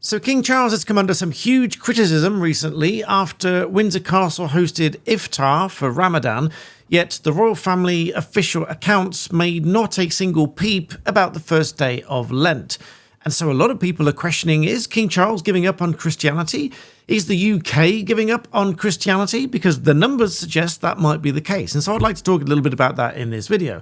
So King Charles has come under some huge criticism recently after Windsor Castle hosted iftar for Ramadan, yet the royal family official accounts made not a single peep about the first day of Lent. And so a lot of people are questioning, is King Charles giving up on Christianity? Is the UK giving up on Christianity? Because the numbers suggest that might be the case. And so I'd like to talk a little bit about that in this video.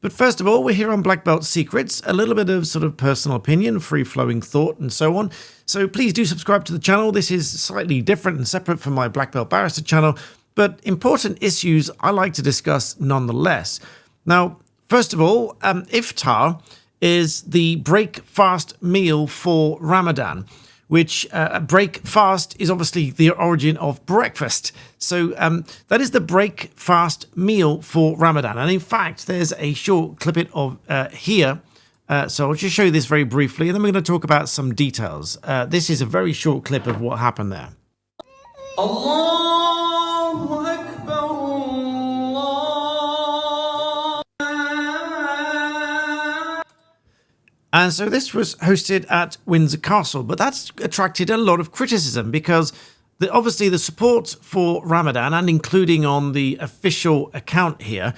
But first of all, we're here on Black Belt Secrets, a little bit of sort of personal opinion, free-flowing thought and so on. So please do subscribe to the channel. This is slightly different and separate from my Black Belt Barrister channel, but important issues I like to discuss nonetheless. Now, first of all, iftar is the break-fast meal for Ramadan, which break-fast is obviously the origin of breakfast. So that is the break-fast meal for Ramadan. And in fact, there's a short clip of here. So I'll just show you this very briefly, and then we're going to talk about some details. This is a very short clip of what happened there. Allahu Akbar, Allah. And so this was hosted at Windsor Castle, but that's attracted a lot of criticism because obviously the support for Ramadan, and including on the official account here,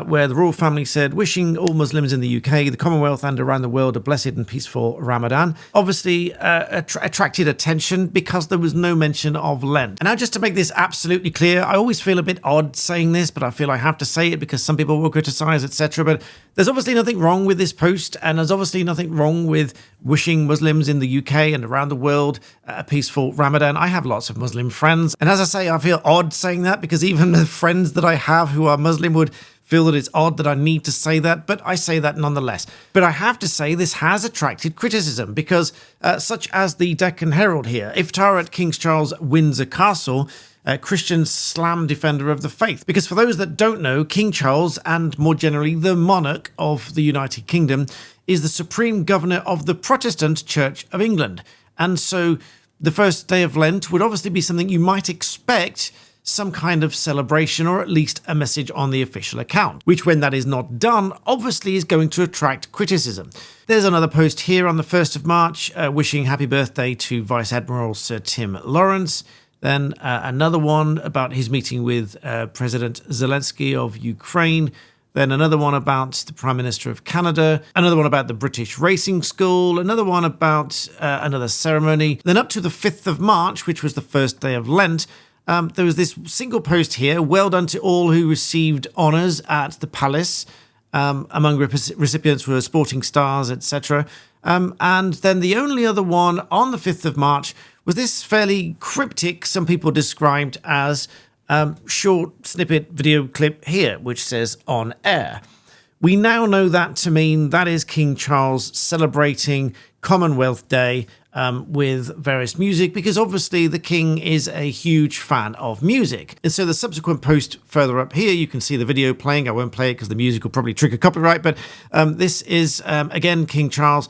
where the royal family said, wishing all Muslims in the UK, the Commonwealth and around the world a blessed and peaceful Ramadan, obviously attracted attention because there was no mention of Lent. And now just to make this absolutely clear, I always feel a bit odd saying this, but I feel I have to say it because some people will criticize, etc. But there's obviously nothing wrong with this post, and there's obviously nothing wrong with wishing Muslims in the UK and around the world a peaceful Ramadan. I have lots of Muslim friends, and as I say, I feel odd saying that because even the friends that I have who are Muslim would feel that it's odd that I need to say that, but I say that nonetheless. But I have to say this has attracted criticism because such as the Deccan Herald here, iftar at King Charles Windsor Castle, Christian slam defender of the faith. Because for those that don't know, King Charles, and more generally the monarch of the United Kingdom, is the supreme governor of the Protestant Church of England. And so the first day of Lent would obviously be something you might expect some kind of celebration or at least a message on the official account, which when that is not done, obviously is going to attract criticism. There's another post here on the 1st of March wishing happy birthday to Vice Admiral Sir Tim Lawrence. Then another one about his meeting with President Zelensky of Ukraine. Then another one about the Prime Minister of Canada. Another one about the British Racing School. Another one about another ceremony. Then up to the 5th of March, which was the first day of Lent, there was this single post here, well done to all who received honours at the palace. Among recipients were sporting stars, etc. And then the only other one on the 5th of March was this fairly cryptic, some people described as short snippet video clip here, which says on air. We now know that to mean that is King Charles celebrating Commonwealth Day with various music, because obviously the king is a huge fan of music. And so the subsequent post further up here, you can see the video playing. I won't play it because the music will probably trigger copyright, but this is, again, King Charles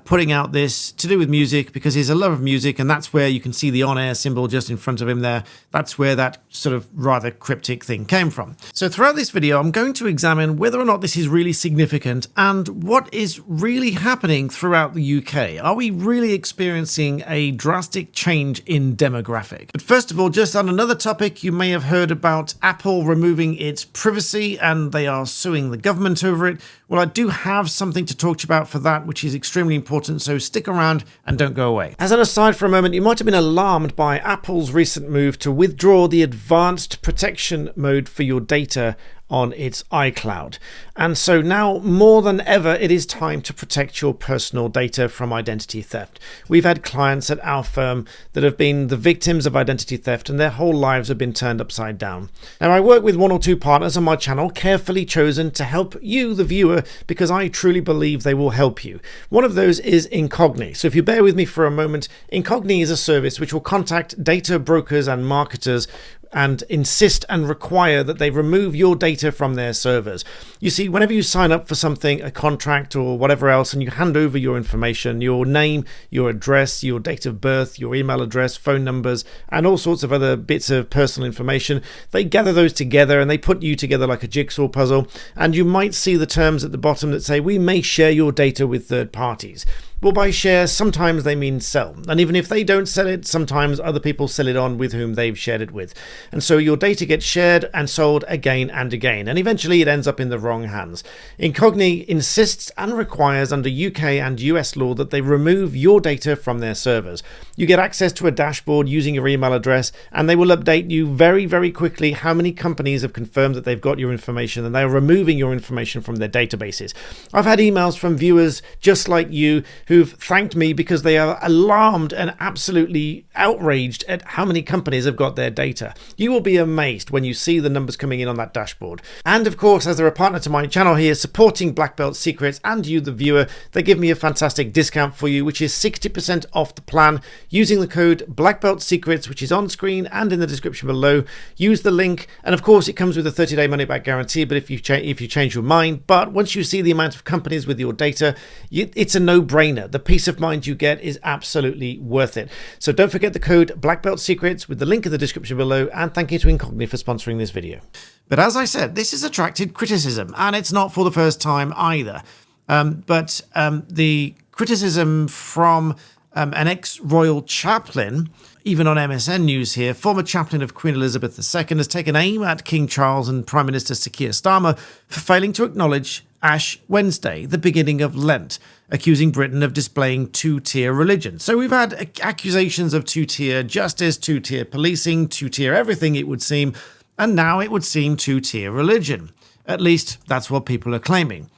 putting out this to do with music because he's a lover of music, and that's where you can see the on-air symbol just in front of him there. That's where that sort of rather cryptic thing came from. So throughout this video, I'm going to examine whether or not this is really significant and what is really happening throughout the UK. Are we really experiencing a drastic change in demographic? But first of all, just on another topic, you may have heard about Apple removing its privacy and they are suing the government over it. Well, I do have something to talk to you about for that, which is extremely important, so stick around and don't go away. As an aside for a moment, you might have been alarmed by Apple's recent move to withdraw the advanced protection mode for your data on its iCloud. And so now more than ever, it is time to protect your personal data from identity theft. We've had clients at our firm that have been the victims of identity theft and their whole lives have been turned upside down. Now, I work with one or two partners on my channel, carefully chosen to help you, the viewer, because I truly believe they will help you. One of those is Incogni. So if you bear with me for a moment, Incogni is a service which will contact data brokers and marketers and insist and require that they remove your data from their servers. You see, whenever you sign up for something, a contract or whatever else, and you hand over your information, your name, your address, your date of birth, your email address, phone numbers, and all sorts of other bits of personal information, they gather those together and they put you together like a jigsaw puzzle, and you might see the terms at the bottom that say, we may share your data with third parties. Well, by share, sometimes they mean sell. And even if they don't sell it, sometimes other people sell it on with whom they've shared it with. And so your data gets shared and sold again and again. And eventually it ends up in the wrong hands. Incogni insists and requires under UK and US law that they remove your data from their servers. You get access to a dashboard using your email address, and they will update you very, very quickly how many companies have confirmed that they've got your information and they're removing your information from their databases. I've had emails from viewers just like you who've thanked me because they are alarmed and absolutely outraged at how many companies have got their data. You will be amazed when you see the numbers coming in on that dashboard. And of course, as they're a partner to my channel here, supporting Black Belt Secrets and you, the viewer, they give me a fantastic discount for you, which is 60% off the plan using the code Black Belt Secrets, which is on screen and in the description below. Use the link, and of course, it comes with a 30-day money-back guarantee. But if you change your mind, but once you see the amount of companies with your data, it's a no-brainer. The peace of mind you get is absolutely worth it. So don't forget the code Black Belt Secrets with the link in the description below, and thank you to Incogni for sponsoring this video. But as I said, this has attracted criticism, and it's not for the first time either. The criticism from an ex-royal chaplain, even on MSN News here, former chaplain of Queen Elizabeth II, has taken aim at King Charles and Prime Minister Sir Keir Starmer for failing to acknowledge Ash Wednesday, the beginning of Lent, accusing Britain of displaying two-tier religion. So we've had accusations of two-tier justice, two-tier policing, two-tier everything, it would seem, and now it would seem two-tier religion. At least that's what people are claiming.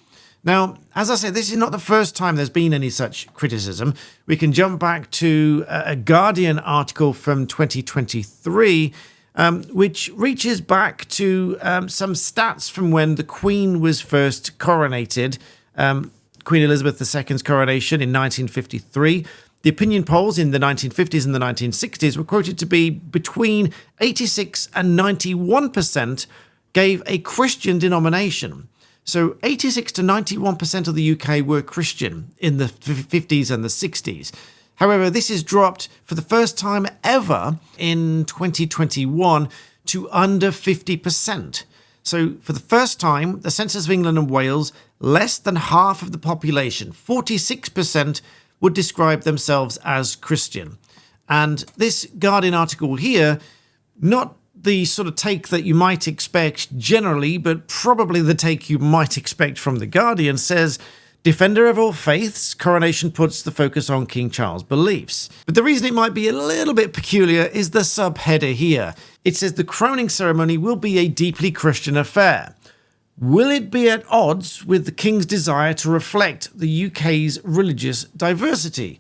Now, as I said, this is not the first time there's been any such criticism. We can jump back to a Guardian article from 2023, which reaches back to some stats from when the Queen was first coronated, Queen Elizabeth II's coronation in 1953. The opinion polls in the 1950s and the 1960s were quoted to be between 86 and 91% gave a Christian denomination. So 86 to 91% of the UK were Christian in the 50s and the 60s. However, this is dropped for the first time ever in 2021 to under 50%. So for the first time, the Census of England and Wales, less than half of the population, 46%, would describe themselves as Christian. And this Guardian article here, not the sort of take that you might expect generally, but probably the take you might expect from The Guardian, says, defender of all faiths, coronation puts the focus on King Charles' beliefs. But the reason it might be a little bit peculiar is the subheader here. It says the crowning ceremony will be a deeply Christian affair. Will it be at odds with the King's desire to reflect the UK's religious diversity?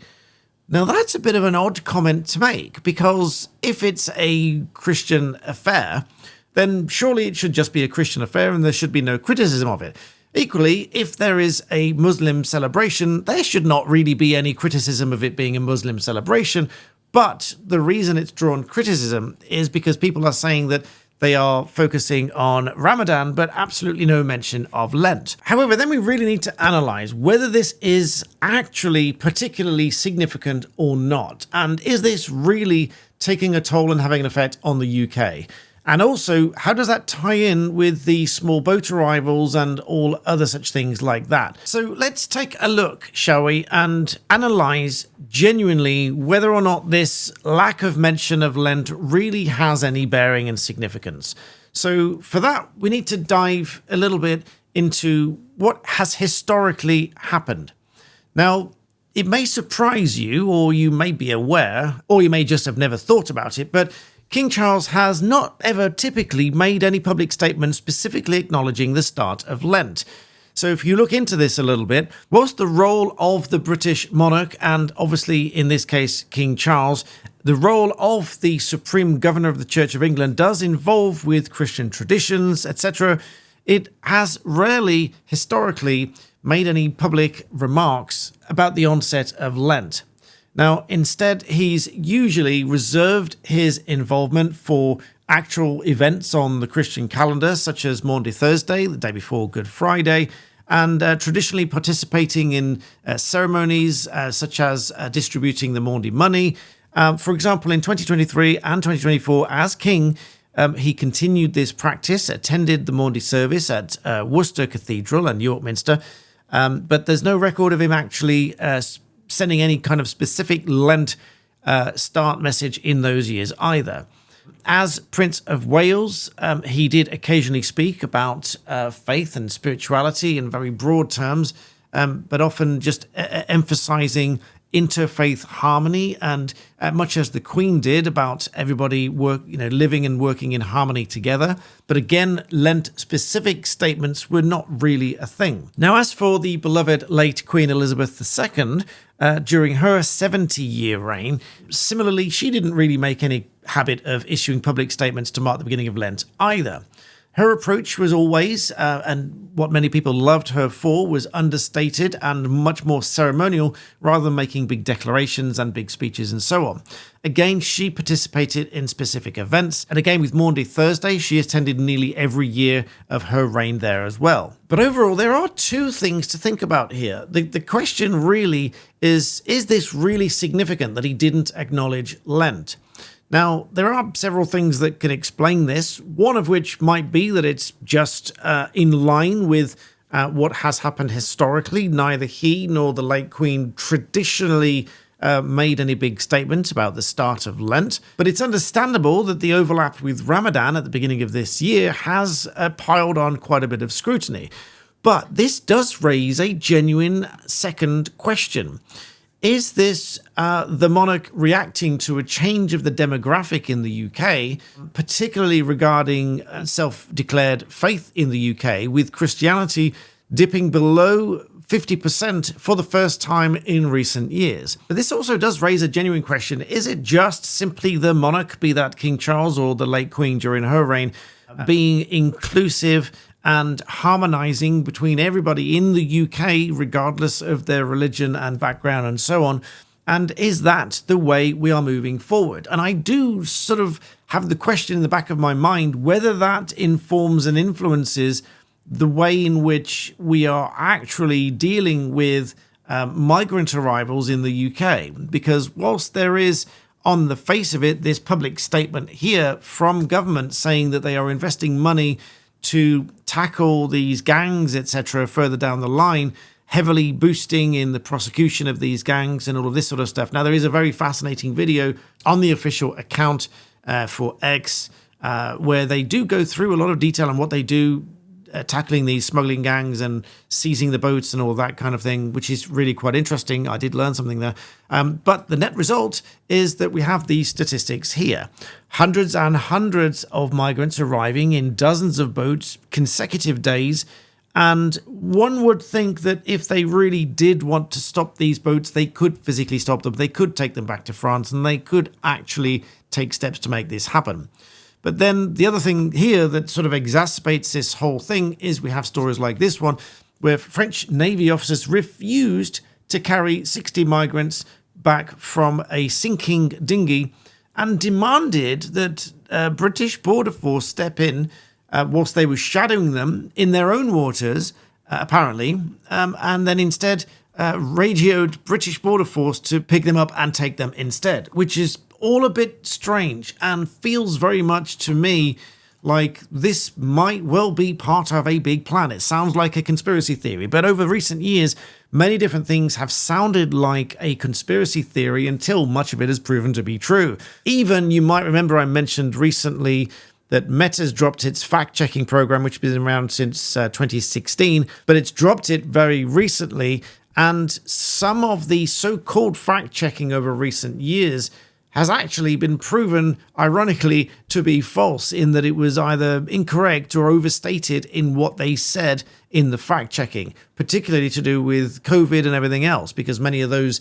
Now, that's a bit of an odd comment to make, because if it's a Christian affair, then surely it should just be a Christian affair and there should be no criticism of it. Equally, if there is a Muslim celebration, there should not really be any criticism of it being a Muslim celebration. But the reason it's drawn criticism is because people are saying that they are focusing on Ramadan, but absolutely no mention of Lent. However, then we really need to analyze whether this is actually particularly significant or not. And is this really taking a toll and having an effect on the UK? And also, how does that tie in with the small boat arrivals and all other such things like that? So let's take a look, shall we, and analyze genuinely whether or not this lack of mention of Lent really has any bearing and significance. So for that, we need to dive a little bit into what has historically happened. Now, it may surprise you, or you may be aware, or you may just have never thought about it, but King Charles has not ever typically made any public statement specifically acknowledging the start of Lent. So if you look into this a little bit, whilst the role of the British monarch, and obviously in this case King Charles, the role of the Supreme Governor of the Church of England does involve with Christian traditions, etc., it has rarely historically made any public remarks about the onset of Lent. Now, instead, he's usually reserved his involvement for actual events on the Christian calendar, such as Maundy Thursday, the day before Good Friday, and traditionally participating in ceremonies such as distributing the Maundy money. For example, in 2023 and 2024, as king, he continued this practice, attended the Maundy service at Worcester Cathedral and York Minster, but there's no record of him actually sending any kind of specific Lent start message in those years either. As Prince of Wales, he did occasionally speak about faith and spirituality in very broad terms, but often just emphasizing interfaith harmony, and much as the Queen did, about everybody living and working in harmony together. But again, Lent-specific statements were not really a thing. Now, as for the beloved late Queen Elizabeth II, during her 70-year reign, similarly, she didn't really make any habit of issuing public statements to mark the beginning of Lent either. Her approach was always, and what many people loved her for, was understated and much more ceremonial, rather than making big declarations and big speeches and so on. Again, she participated in specific events, and again with Maundy Thursday, she attended nearly every year of her reign there as well. But overall, there are two things to think about here. The question really is this really significant that he didn't acknowledge Lent? Now, there are several things that can explain this, one of which might be that it's just in line with what has happened historically. Neither he nor the late Queen traditionally made any big statements about the start of Lent, but it's understandable that the overlap with Ramadan at the beginning of this year has piled on quite a bit of scrutiny. But this does raise a genuine second question. Is this the monarch reacting to a change of the demographic in the UK, particularly regarding self-declared faith in the UK, with Christianity dipping below 50% for the first time in recent years? But this also does raise a genuine question. Is it just simply the monarch, be that King Charles or the late Queen during her reign, being inclusive and harmonizing between everybody in the UK, regardless of their religion and background and so on? And is that the way we are moving forward? And I do sort of have the question in the back of my mind whether that informs and influences the way in which we are actually dealing with migrant arrivals in the UK. Because whilst there is, on the face of it, this public statement here from government saying that they are investing money to tackle these gangs, etc., further down the line, heavily boosting in the prosecution of these gangs and all of this sort of stuff. Now, there is a very fascinating video on the official account for X where they do go through a lot of detail on what they do tackling these smuggling gangs and seizing the boats and all that kind of thing, which is really quite interesting. I did learn something there. But the net result is that we have these statistics here. Hundreds and hundreds of migrants arriving in dozens of boats, consecutive days. And one would think that if they really did want to stop these boats, they could physically stop them. They could take them back to France, and they could actually take steps to make this happen. But then the other thing here that sort of exacerbates this whole thing is we have stories like this one, where French Navy officers refused to carry 60 migrants back from a sinking dinghy and demanded that British Border Force step in whilst they were shadowing them in their own waters, apparently, and then instead radioed British Border Force to pick them up and take them instead, which is all a bit strange and feels very much to me like this might well be part of a big plan. It sounds like a conspiracy theory, but over recent years, many different things have sounded like a conspiracy theory until much of it has proven to be true. Even, you might remember I mentioned recently that Meta's dropped its fact-checking program, which has been around since 2016, but it's dropped it very recently, and some of the so-called fact-checking over recent years has actually been proven, ironically, to be false, in that it was either incorrect or overstated in what they said in the fact-checking, particularly to do with COVID and everything else, because many of those,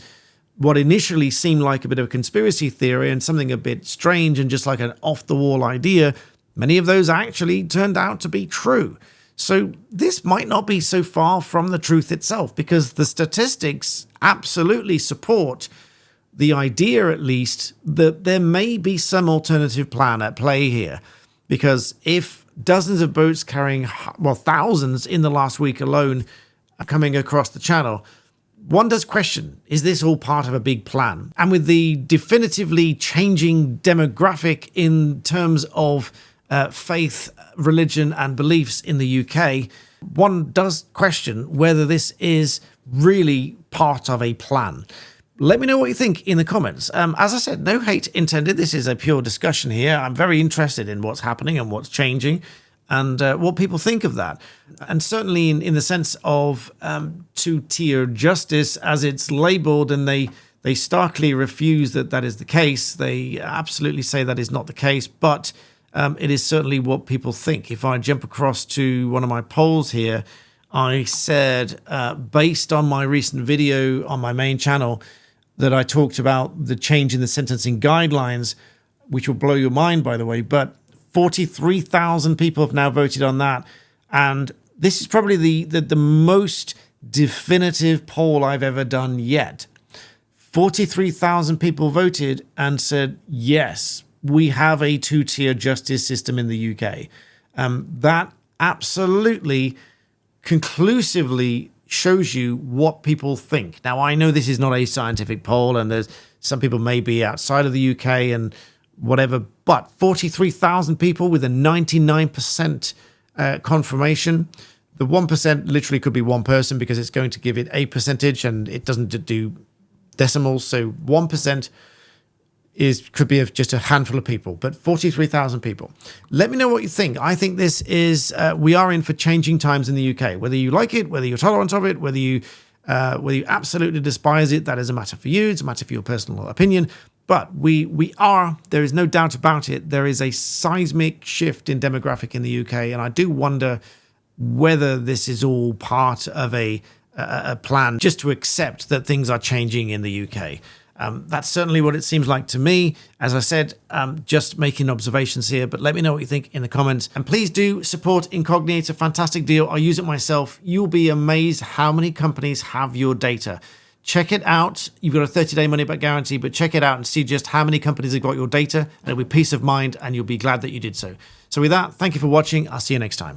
what initially seemed like a bit of a conspiracy theory and something a bit strange and just like an off-the-wall idea, many of those actually turned out to be true. So this might not be so far from the truth itself, because the statistics absolutely support the idea, at least, that there may be some alternative plan at play here. Because if dozens of boats carrying, well, thousands in the last week alone are coming across the channel, one does question, is this all part of a big plan? And with the definitively changing demographic in terms of faith, religion and beliefs in the UK, one does question whether this is really part of a plan. Let me know what you think in the comments. As I said, no hate intended. This is a pure discussion here. I'm very interested in what's happening and what's changing and what people think of that. And certainly in the sense of two-tier justice as it's labeled, and they starkly refuse that that is the case. They absolutely say that is not the case, but it is certainly what people think. If I jump across to one of my polls here, I said, based on my recent video on my main channel, that I talked about the change in the sentencing guidelines, which will blow your mind, by the way, but 43,000 people have now voted on that. And this is probably the most definitive poll I've ever done yet. 43,000 people voted and said, yes, we have a two-tier justice system in the UK. That absolutely conclusively shows you what people think. Now, I know this is not a scientific poll, and there's some people may be outside of the UK and whatever, but 43,000 people with a 99% confirmation. The 1% literally could be one person because it's going to give it a percentage and it doesn't do decimals. So 1% could be of just a handful of people, but 43,000 people. Let me know what you think. I think this is, we are in for changing times in the UK. Whether you like it, whether you're tolerant of it, whether you absolutely despise it, that is a matter for you. It's a matter for your personal opinion. But there is no doubt about it, there is a seismic shift in demographic in the UK. And I do wonder whether this is all part of a plan just to accept that things are changing in the UK. That's certainly what it seems like to me. As I said, just making observations here, but let me know what you think in the comments. And please do support Incogni. It's a fantastic deal. I use it myself. You'll be amazed how many companies have your data. Check it out. You've got a 30-day money-back guarantee, but check it out and see just how many companies have got your data. And it'll be peace of mind, and you'll be glad that you did so. So with that, thank you for watching. I'll see you next time.